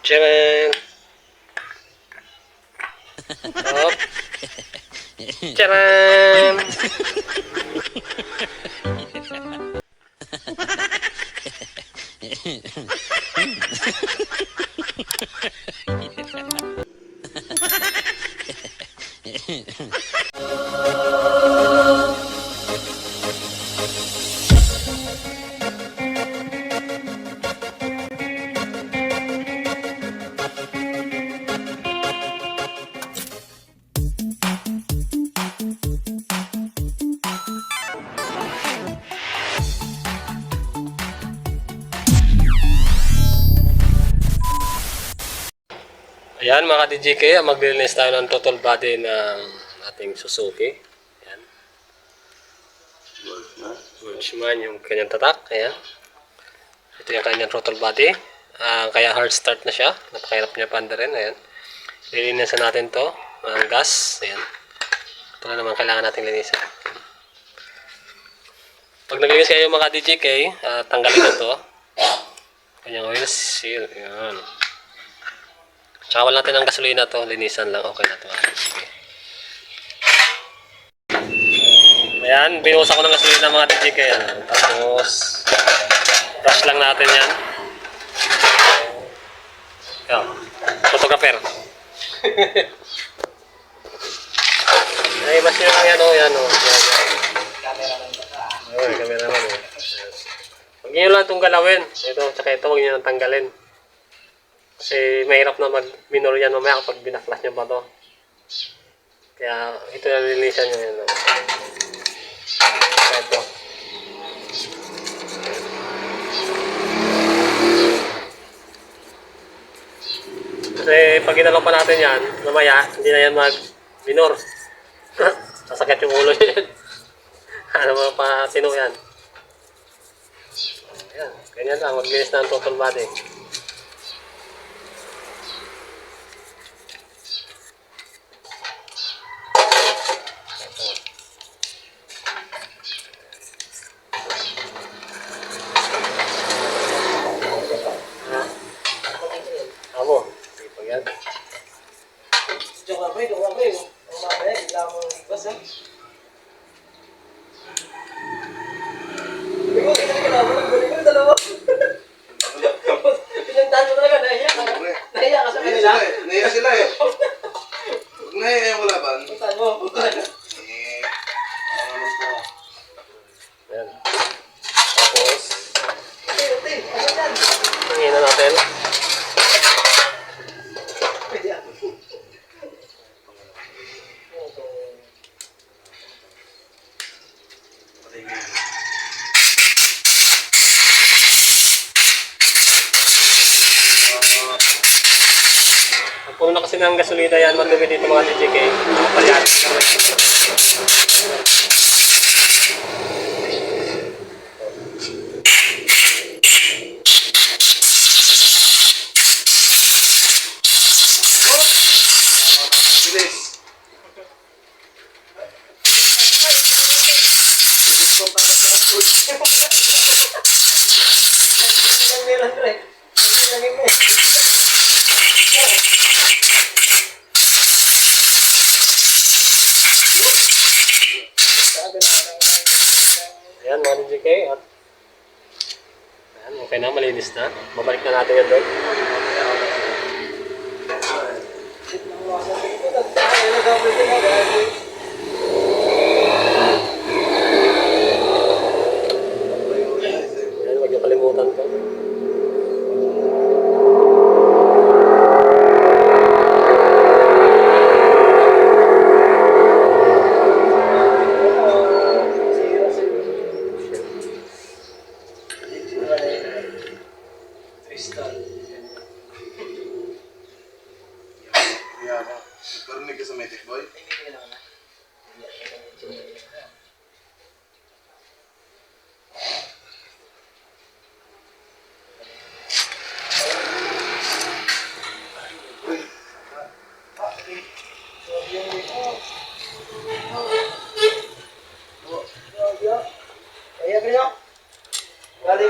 Tcharan! Hop! Tcharan! Ayan mga DJK, maglilinis tayo ng total body ng ating Suzuki. Ayan. Wordsman yung kanyang tatak. Ayan. Ito yung kanyang total body. Kaya hard start na siya. Napakahirap niya panda rin. Ayan. Lilinisan natin to ng gas. Ayan. Ito na naman kailangan natin linisan. Pag naglinis kayo mga DJK, tanggalin na to. Kanyang oil seal. Ayan. Tsaka wala natin ng gasolina to, linisan lang, okay na to. Sige. Ayan, binuhusan ko ng gasolina mga DJK. Tapos, brush lang natin yan. Ayan, photographer. Ay, mas yun lang yan o, yan o. Cameraman ba ka? Oo, cameraman o. Huwag nyo lang itong galawin. Ito, tsaka ito, huwag nyo lang tanggalin. Kasi mahirap na mag-minor yan mamaya kapag binaklas nyo pa to. Kaya ito na nililisan nyo yan. Ito. Kasi pag ginalaw pa natin yan, mamaya hindi na yan mag-minor. Sasakit yung ulo yan. Ano mga pasino yan. Ayan, ganyan lang. Maglinis na ang total body. Pinagtaan mo talaga, nahiya ka. Nahiya ka sa kanila. Nahiya sila eh. Nahiya yung laban. Pinagtaan mo. Ayan. Tapos, hangin na natin. Puno na kasi ng gasolina yan, madumi dito mga DJK. Palyarin ka rin. Bilis. Ayan mga DJK. Ayan, okay na, malinis na. Babalik na natin yan doon. Ayan, huwag niyo kalimutan to. Nagparinig ka sa Matic Boy?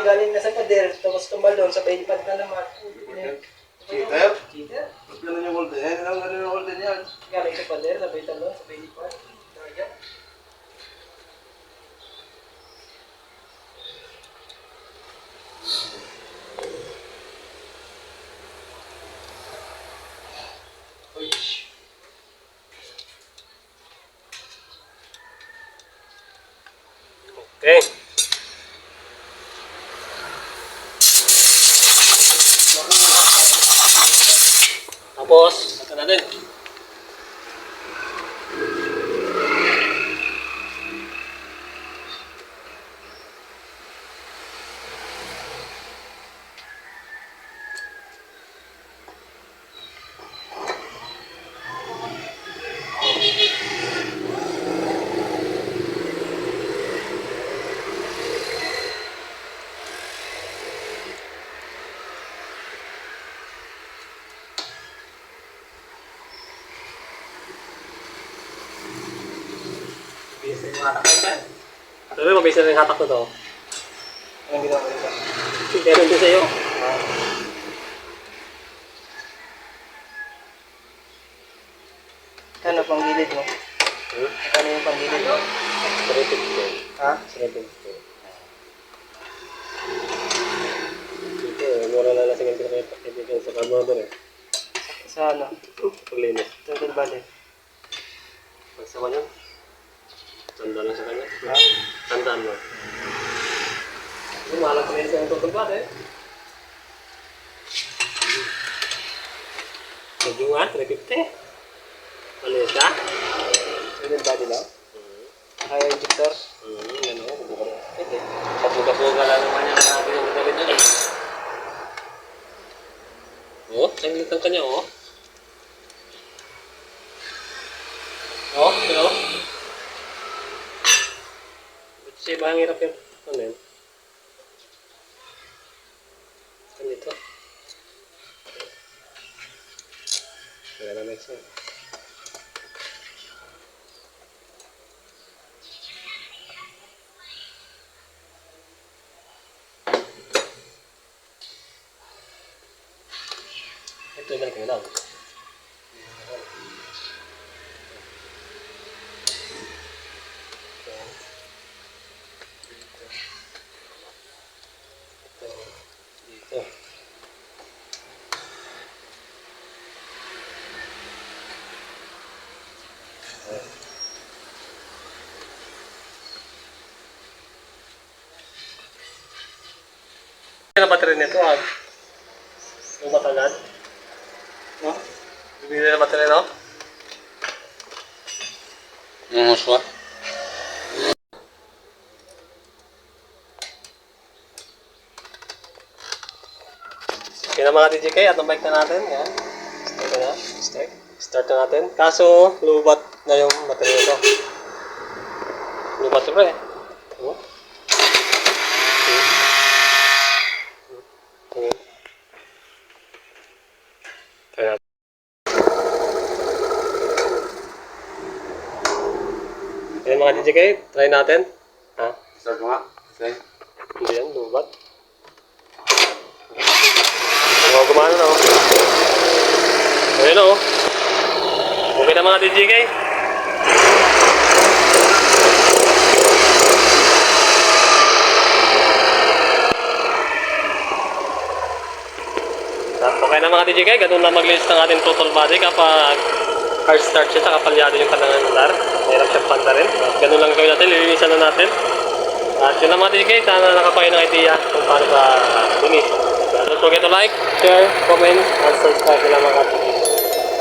Galing na sa pader, tapos tumalon, sabay ipad na naman. Cheater? Cheater. Ganun yung golden yan. Ganun yung golden yan. Galing sa pader, sabay talo, sabay lipat. Target. Uy. Okay. Tapos, ito natin. Bilis na yung hatak na yan. Sabi, mabilis na rin hatak ko to. Anong ginawa mo dito? Meron din sa'yo. Ano pang gilid mo? Hmm? Ano yung pang gilid mo? 350. Ha? 350. Ito, mura na lasing ang pinakaibigan sa carburetor eh. Sa ano? Paglinis. Total body. Ang sa kanya? Tandaan lang sa kanya. Ha? Tandaan mo. Lumalang pa rin sa total body eh. Medyo nga, 350. Malis ka? Total body lang? Kaya injector? Yan o, kapuga-puga lang naman yung sabi ng galit dyan eh. Oh, saglit ang kanya oh. Oh, ano? Ba't siya ba ang hirap yung ano yun? Ganito. Wala na next one. Ito, balik mo lang. Dito. Ang battery nito ah. Yung matagal. No? Bibili na battery no? Yung muswa. Okay na mga DJK, at ang bike na natin. Yan. Start na. Start na natin. Kaso, lubat na yung battery nito. Lubat ito pre. Oh. Try natin. Ayan mga DJK, try natin. Ha? Start mo nga. Okay. Hindi yan, lubat. Gumana na oh. Ayan oh. Okay na mga DJK. Okay na mga DJK, ganun lang maglinis ng ating total body kapag hard start siya saka palyado yung kanang andar. Mahirap siyang panda rin. At ganun lang gawin natin, lilinisan na natin. At yun lang mga DJK, sana nakapain ng idea kung paano ba linis. Don't forget to like, share, comment, and subscribe na mga DJK.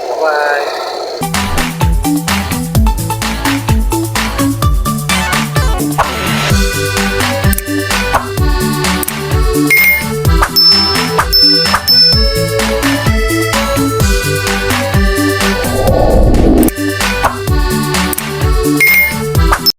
Bye-bye!